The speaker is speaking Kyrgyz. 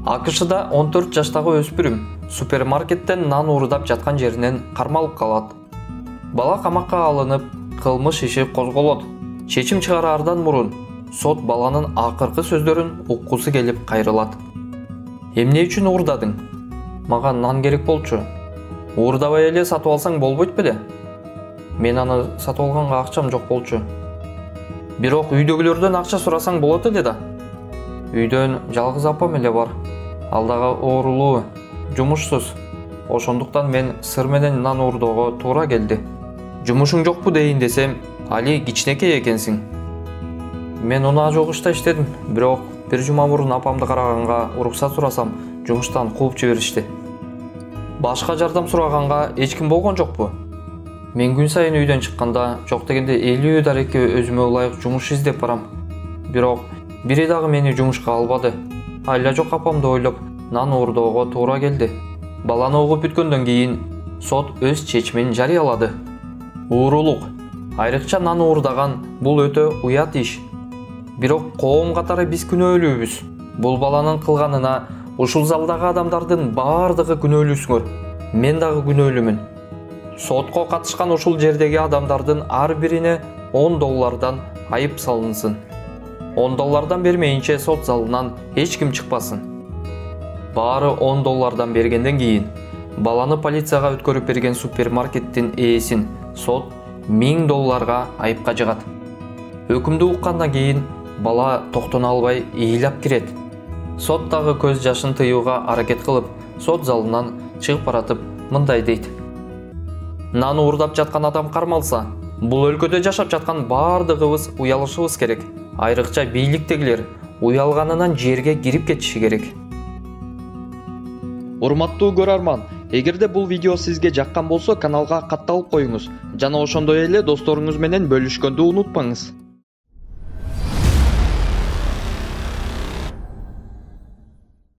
АКШда 14 жаштагы өспүрүм супермаркеттен нан уурдап жаткан жеринен кармалып калат. Бала камакка алынып, кылмыш иши козголот. Чечим чыгараардан мурун сот баланын акыркы сөздөрүн уккусу келип кайрылат. Эмне үчүн уурдадың? Мага нан керек болчу. Уурдабай эле сатып алсаң болбойт беле? Мен аны сатып алганга акчам жок болчу. Бирок үйдөгүлөрдөн акча сурасаң болот эле да. Үйдөн жалгыз апам эле бар. Ал дагы оорулуу, жумушсуз. Ошондуктан мен сыр менен нан уурдоого туура келди. Жумушуң жокпу дейин десем, али кичинекей экенсиң. Мен унаа жок иште иштедим, бирок бир жума мурун апамды караганга уруксат сурасам, жумуштан кууп жиберишти. Башка жардам сураганга эч ким болгон жокпу? Мен күн сайын үйдөн чыкканда жок дегенде 50 дарекке өзүмө ылайык жумуш издеп барам. Бирок бири дагы мени жумушка албады. Айла жок апамды ойлоп, нан уурдоого туура келди. Баланы угуп бүткөндөн кийин сот өз чечимин жарыялады. Уурулук, айрыкча нан уурдаган бул өтө уят иш. Бирок коом катары биз күнөөлүүбүз. Бул баланын кылганына ушул залдагы адамдардын баардыгы күнөөлүүсүңөр. Мен дагы күнөөлүмүн. Сотко катышкан ушул жердеги адамдардын ар бирине $10 айып салынсын. $10 бермейинче сот залынан эч ким чыкпасын. Баары $10 бергенден кийин баланы полицияга өткөрүп берген супермаркеттин ээсин сот $1000 айыпка жыгат. Өкүмдү уккандан кийин бала токтоно албай ыйлап кирет. Сот дагы көз жашын тыюуга аракет кылып, сот залынан чыгып баратып мындай дейт. Нан уурдап жаткан адам кармалса, бул өлкөдө жашап жаткан баардыгыбыз уялышыбыз керек. Айрыкча бийликтегилер уялганынан жерге кирип кетиши керек. Урматтуу көрөрман, эгерде бул видео сизге жаккан болсо, каналга катталып коюңуз жана ошондой эле досторуңуз менен бөлүшкөндү унутпаңыз.